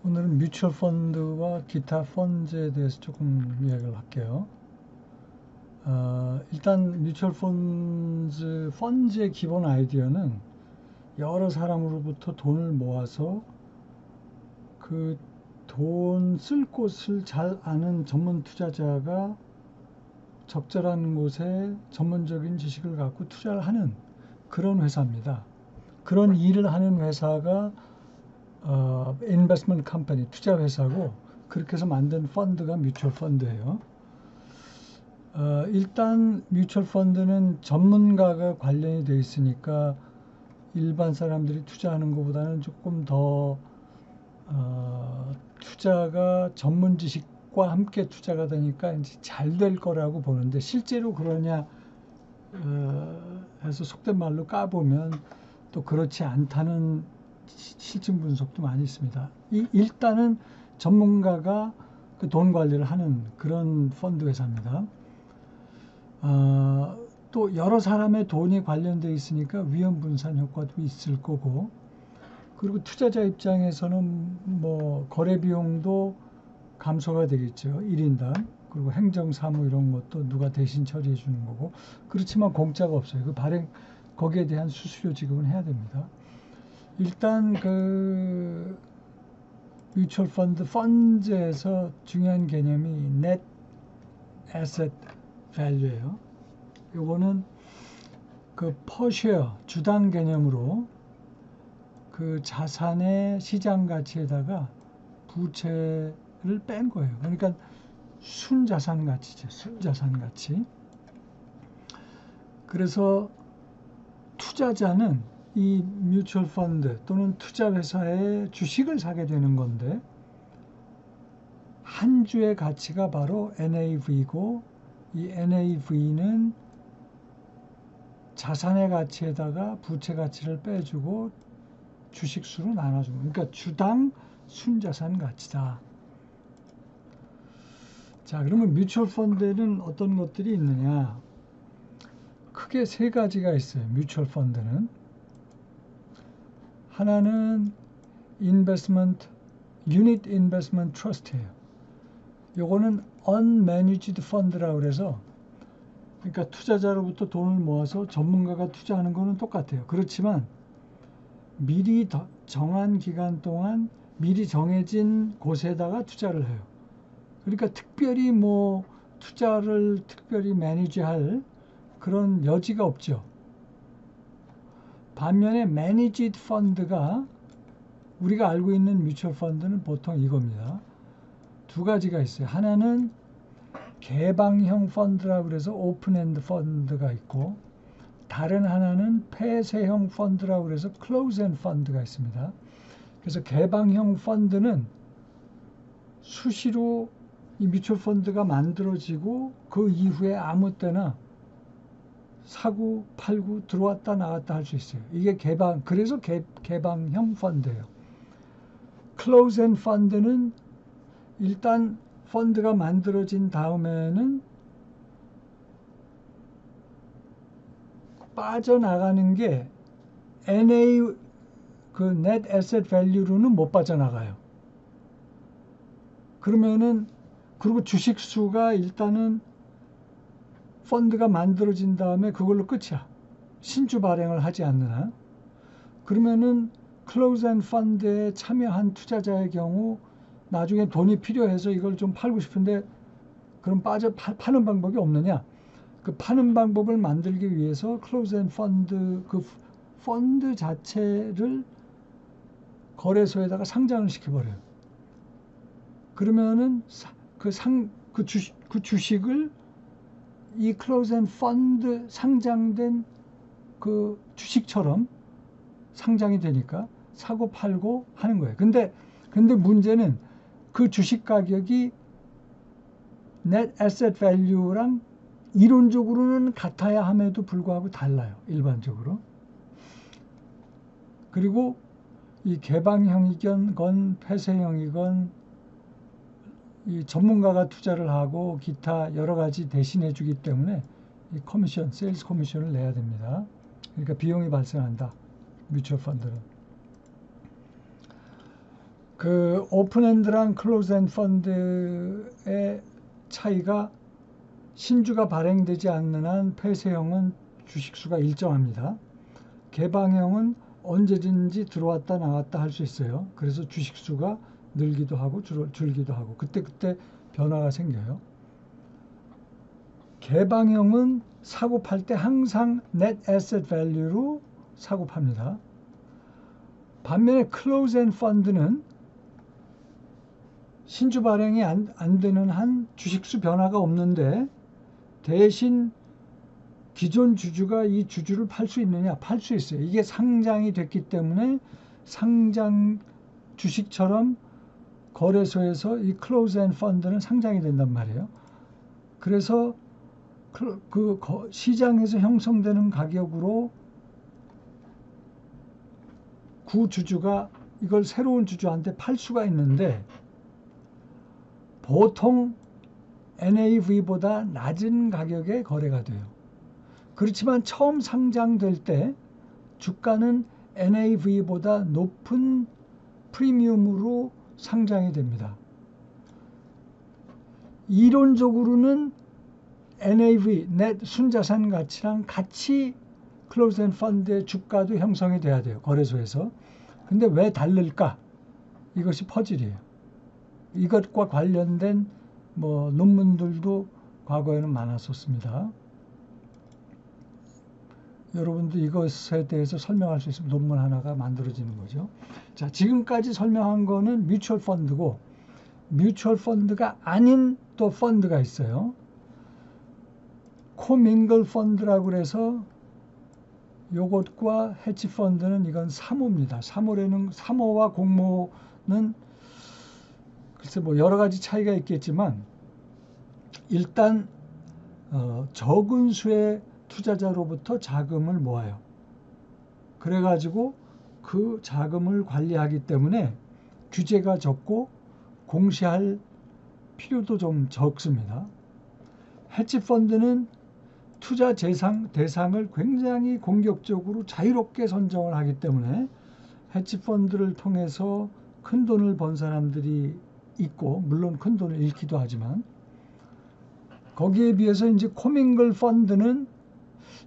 오늘은 뮤추얼 펀드와 기타 펀드에 대해서 조금 이야기를 할게요. 일단 뮤추얼 펀드의 기본 아이디어는 여러 사람으로부터 돈을 모아서 그 돈 쓸 곳을 잘 아는 전문 투자자가 적절한 곳에 전문적인 지식을 갖고 투자를 하는 그런 회사입니다. 그런 일을 하는 회사가 인베스트먼트 컴퍼니, 투자 회사고, 그렇게 해서 만든 펀드가 뮤추얼 펀드예요. 일단 뮤추얼 펀드는 전문가가 관련이 되어 있으니까 일반 사람들이 투자하는 것보다는 조금 더 투자가 전문 지식과 함께 투자가 되니까 이제 잘 될 거라고 보는데, 실제로 그러냐 해서 속된 말로 까보면 또 그렇지 않다는 실증 분석도 많이 있습니다. 일단은 전문가가 그 돈 관리를 하는 그런 펀드 회사입니다. 또 여러 사람의 돈이 관련되어 있으니까 위험 분산 효과도 있을 거고, 그리고 투자자 입장에서는 뭐 거래 비용도 감소가 되겠죠. 1인당. 그리고 행정사무 이런 것도 누가 대신 처리해 주는 거고. 그렇지만 공짜가 없어요. 그 발행, 거기에 대한 수수료 지급은 해야 됩니다. 일단 그 뮤추얼 펀드에서 중요한 개념이 net asset value예요. 요거는 그 퍼쉐어 주당 개념으로 그 자산의 시장 가치에다가 부채를 뺀 거예요. 그러니까 순자산 가치죠. 순자산 가치. 그래서 투자자는 이 뮤추얼 펀드 또는 투자 회사의 주식을 사게 되는 건데, 한 주의 가치가 바로 NAV고, 이 NAV는 자산의 가치에다가 부채 가치를 빼주고 주식수로 나눠주는, 그러니까 주당 순자산 가치다. 자, 그러면 뮤추얼 펀드에는 어떤 것들이 있느냐? 크게 세 가지가 있어요. 뮤추얼 펀드는 하나는 인베스트먼트 유닛 인베스트먼트 트러스트예요. 요거는 unmanaged fund라고 그래서, 그러니까 투자자로부터 돈을 모아서 전문가가 투자하는 거는 똑같아요. 그렇지만 미리 정한 기간 동안 미리 정해진 곳에다가 투자를 해요. 그러니까 특별히 뭐 투자를 특별히 매니지할 그런 여지가 없죠. 반면에 managed 펀드가, 우리가 알고 있는 뮤추얼 펀드는 보통 이겁니다. 두 가지가 있어요. 하나는 개방형 펀드라고 그래서 오픈엔드 펀드가 있고, 다른 하나는 폐쇄형 펀드라고 그래서 클로즈엔드 펀드가 있습니다. 그래서 개방형 펀드는 수시로 이 뮤추얼 펀드가 만들어지고 그 이후에 아무 때나 사고 팔고 들어왔다 나갔다 할 수 있어요. 이게 그래서 개방형 펀드예요. 클로즈엔드 펀드는 일단 펀드가 만들어진 다음에는 빠져나가는 게 NA, 그 Net Asset Value로는 못 빠져나가요. 그러면은, 그리고 주식수가 일단은 펀드가 만들어진 다음에 그걸로 끝이야. 신주 발행을 하지 않는 한. 그러면은 클로즈엔드 펀드에 참여한 투자자의 경우 나중에 돈이 필요해서 이걸 좀 팔고 싶은데, 그럼 파는 방법이 없느냐? 그 파는 방법을 만들기 위해서 클로즈엔드 펀드, 그 펀드 자체를 거래소에다가 상장을 시켜버려요. 그러면은 그 주식을 이 클로즈엔드 펀드 상장된 그 주식처럼 상장이 되니까 사고 팔고 하는 거예요. 근데 문제는 그 주식 가격이 Net Asset Value랑 이론적으로는 같아야 함에도 불구하고 달라요. 일반적으로. 그리고 이 개방형이건 폐쇄형이건 이 전문가가 투자를 하고 기타 여러 가지 대신해 주기 때문에 이 커미션, 세일즈 커미션을 내야 됩니다. 그러니까 비용이 발생한다. 뮤추얼 펀드는. 그 오픈엔드랑 클로즈엔드 펀드의 차이가 신주가 발행되지 않는 한 폐쇄형은 주식수가 일정합니다. 개방형은 언제든지 들어왔다 나왔다 할 수 있어요. 그래서 주식수가 늘기도 하고 줄기도 하고 그때그때 변화가 생겨요. 개방형은 사고 팔 때 항상 net asset value로 사고 팝니다. 반면에 closed-end 펀드는 신주 발행이 안 되는 한 주식수 변화가 없는데 대신 기존 주주가 이 주주를 팔 수 있느냐? 팔 수 있어요. 이게 상장이 됐기 때문에 상장 주식처럼 거래소에서 이 closed-end 펀드는 상장이 된단 말이에요. 그래서 그 시장에서 형성되는 가격으로 구주주가 이걸 새로운 주주한테 팔 수가 있는데 보통 NAV보다 낮은 가격에 거래가 돼요. 그렇지만 처음 상장될 때 주가는 NAV보다 높은 프리미엄으로 상장이 됩니다. 이론적으로는 NAV, net 순자산 가치랑 같이 클로즈드 펀드의 주가도 형성이 돼야 돼요. 거래소에서. 근데 왜 다를까? 이것이 퍼즐이에요. 이것과 관련된 논문들도 과거에는 많았었습니다. 여러분도 이것에 대해서 설명할 수 있으면 논문 하나가 만들어지는 거죠. 자, 지금까지 설명한 거는 뮤추얼 펀드고 뮤추얼 펀드가 아닌 또 펀드가 있어요. 코밍글 펀드라고 그래서 요것과 해치 펀드는 이건 사모입니다. 사모와 공모는 글쎄 여러 가지 차이가 있겠지만 일단 적은 수의 투자자로부터 자금을 모아요. 그래가지고 그 자금을 관리하기 때문에 규제가 적고 공시할 필요도 좀 적습니다. 해치 펀드는 투자 대상을 굉장히 공격적으로 자유롭게 선정을 하기 때문에 해치 펀드를 통해서 큰 돈을 번 사람들이 있고 물론 큰 돈을 잃기도 하지만 거기에 비해서 이제 코밍글 펀드는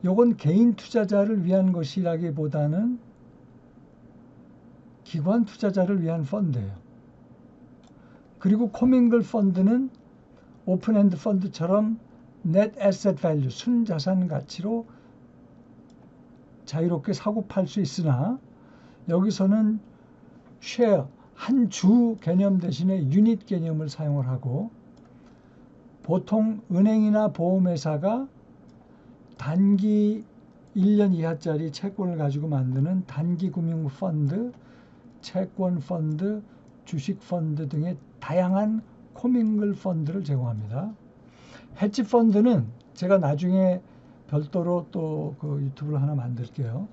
요건 개인 투자자를 위한 것이라기보다는 기관 투자자를 위한 펀드예요. 그리고 코밍글 펀드는 오픈엔드 펀드처럼 net asset value, 순자산 가치로 자유롭게 사고 팔 수 있으나 여기서는 쉐어, 한 주 개념 대신에 유닛 개념을 사용을 하고 보통 은행이나 보험회사가 단기 1년 이하짜리 채권을 가지고 만드는 단기금융펀드, 채권펀드, 주식펀드 등의 다양한 코밍글 펀드를 제공합니다. 해치 펀드는 제가 나중에 별도로 또 그 유튜브를 하나 만들게요.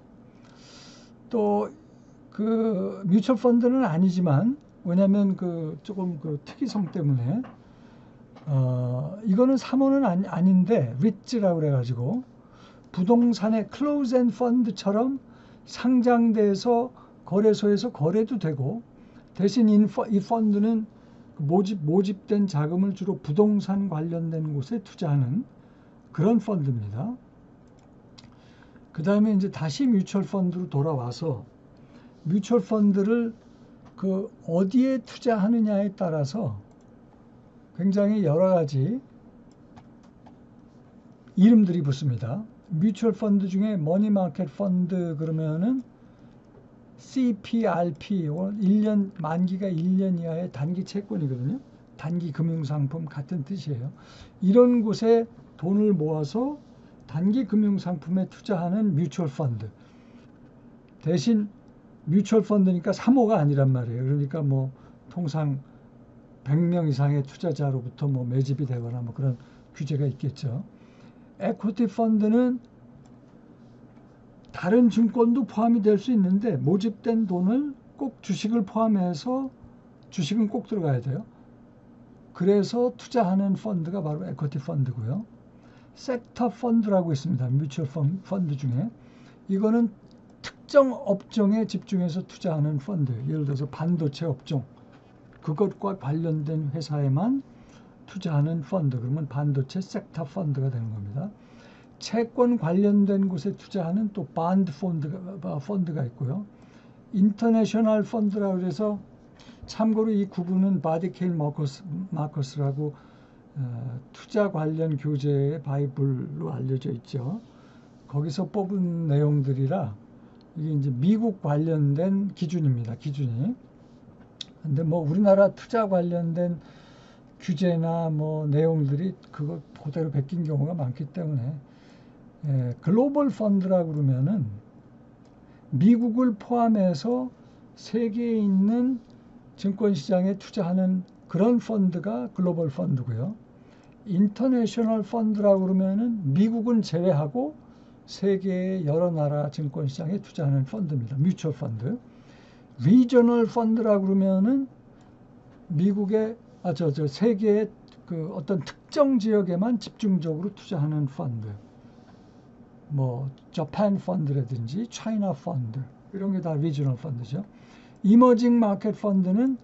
또 그 뮤추얼 펀드는 아니지만 왜냐하면 조금 특이성 때문에 이거는 사모는 아닌데 리츠라고 그래가지고 부동산의 클로즈드 펀드처럼 상장돼서 거래소에서 거래도 되고 대신 이 펀드는 모집된 자금을 주로 부동산 관련된 곳에 투자하는 그런 펀드입니다. 그 다음에 이제 다시 뮤추얼 펀드로 돌아와서 뮤추얼 펀드를 어디에 투자하느냐에 따라서 굉장히 여러 가지 이름들이 붙습니다. 뮤추얼 펀드 중에 머니마켓 펀드 그러면은 CPRP, 1년 만기가 1년 이하의 단기 채권이거든요. 단기 금융상품 같은 뜻이에요. 이런 곳에 돈을 모아서 단기 금융상품에 투자하는 뮤추얼 펀드. 대신 뮤추얼 펀드니까 사모가 아니란 말이에요. 그러니까 통상 100명 이상의 투자자로부터 매집이 되거나 그런 규제가 있겠죠. 에쿼티 펀드는 다른 증권도 포함이 될 수 있는데 모집된 돈을 꼭 주식을 포함해서 주식은 꼭 들어가야 돼요. 그래서 투자하는 펀드가 바로 에쿼티 펀드고요. 섹터 펀드라고 있습니다. 뮤추얼 펀드 중에. 이거는 특정 업종에 집중해서 투자하는 펀드. 예를 들어서 반도체 업종, 그것과 관련된 회사에만 투자하는 펀드, 그러면 반도체 섹터 펀드가 되는 겁니다. 채권 관련된 곳에 투자하는 또 반드 펀드가 있고요. 인터내셔널 펀드라고 해서 참고로 이 구분은 바디케일 마커스라고 투자 관련 교재의 바이블로 알려져 있죠. 거기서 뽑은 내용들이라 이게 이제 미국 관련된 기준입니다. 기준이. 근데 뭐 우리나라 투자 관련된 규제나 뭐 내용들이 그거 그대로 베낀 경우가 많기 때문에 글로벌 펀드라고 그러면은 미국을 포함해서 세계에 있는 증권시장에 투자하는 그런 펀드가 글로벌 펀드고요. 인터내셔널 펀드라고 그러면은 미국은 제외하고 세계의 여러 나라 증권시장에 투자하는 펀드입니다. 뮤추얼 펀드. 리저널 펀드라고 그러면은 미국의 세계의 그 어떤 특정 지역에만 집중적으로 투자하는 펀드. 뭐 자판 펀드라든지 차이나 펀드 이런 게 다 리저널 펀드죠. 이머징 마켓 펀드는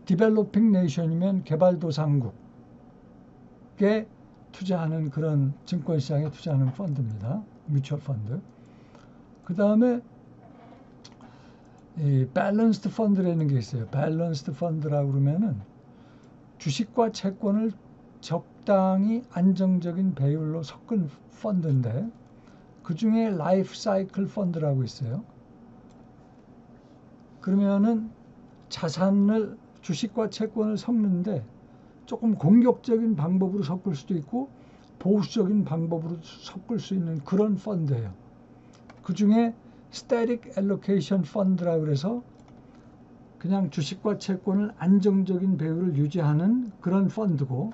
디벨로핑 네이션이면 개발도상국에 투자하는 그런 증권시장에 투자하는 펀드입니다. 뮤추얼 펀드. 그 다음에 이 밸런스드 펀드라는 게 있어요. 밸런스드 펀드라고 그러면은 주식과 채권을 적당히 안정적인 배율로 섞은 펀드인데 그 중에 라이프 사이클 펀드라고 있어요. 그러면은 자산을 주식과 채권을 섞는데 조금 공격적인 방법으로 섞을 수도 있고 보수적인 방법으로 섞을 수 있는 그런 펀드예요. 그 중에 스태틱 엘로케이션 펀드라고 해서 그냥 주식과 채권을 안정적인 배율을 유지하는 그런 펀드고,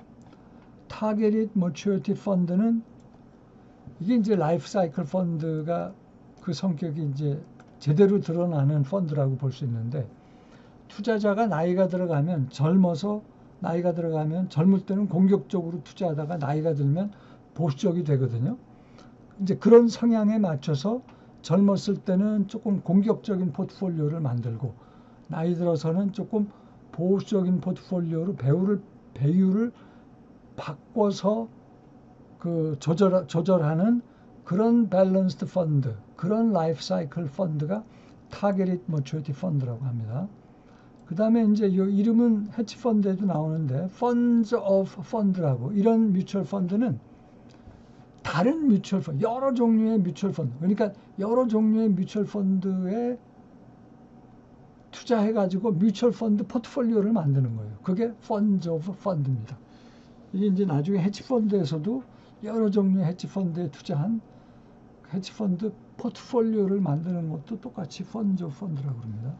타겟릿 머추어리티 펀드는 이게 이제 라이프 사이클 펀드가 그 성격이 이제 제대로 드러나는 펀드라고 볼 수 있는데, 투자자가 나이가 들어가면 젊을 때는 공격적으로 투자하다가 나이가 들면 보수적이 되거든요. 이제 그런 성향에 맞춰서 젊었을 때는 조금 공격적인 포트폴리오를 만들고 나이 들어서는 조금 보수적인 포트폴리오로 배율을 바꿔서 그 조절하는 그런 밸런스드 펀드, 그런 라이프 사이클 펀드가 타겟릿 머추어리티 펀드라고 합니다. 그 다음에 이제 이 이름은 헤지 펀드에도 나오는데 펀즈 오브 펀드라고, 이런 뮤추얼 펀드는 다른 뮤추얼 펀드, 여러 종류의 뮤추얼 펀드, 그러니까 여러 종류의 뮤추얼 펀드에 투자해가지고 뮤추얼 펀드 포트폴리오를 만드는 거예요. 그게 펀즈 오브 펀드입니다. 이게 이제 나중에 헤지 펀드에서도 여러 종류의 헤지 펀드에 투자한 헤지 펀드 포트폴리오를 만드는 것도 똑같이 펀즈 오브 펀드라고 합니다.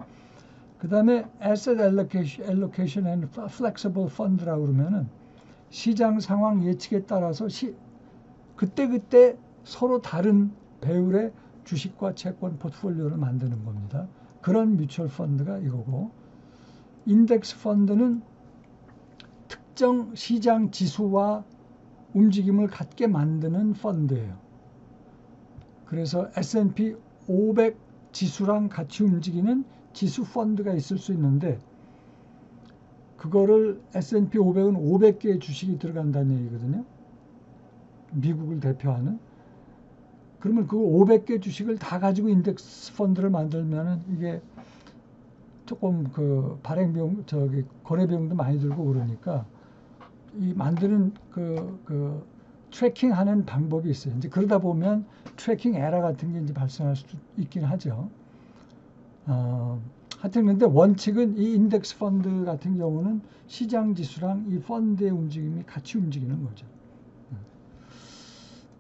그 다음에 Asset Allocation and Flexible Fund라고 그러면은 시장 상황 예측에 따라서 그때 서로 다른 배율의 주식과 채권 포트폴리오를 만드는 겁니다. 그런 뮤추얼 펀드가 이거고, 인덱스 펀드는 특정 시장 지수와 움직임을 갖게 만드는 펀드예요. 그래서 S&P 500 지수랑 같이 움직이는 지수 펀드가 있을 수 있는데, 그거를 S&P 500은 500개의 주식이 들어간다는 얘기거든요. 미국을 대표하는. 그러면 그 500개 주식을 다 가지고 인덱스 펀드를 만들면은 이게 조금 그 거래 비용도 많이 들고 그러니까 이 만드는 그 트래킹하는 방법이 있어요. 이제 그러다 보면 트래킹 에러 같은 게 이제 발생할 수도 있긴 하죠. 하여튼 근데 원칙은 이 인덱스 펀드 같은 경우는 시장 지수랑 이 펀드의 움직임이 같이 움직이는 거죠.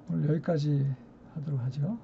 오늘 여기까지 하도록 하죠.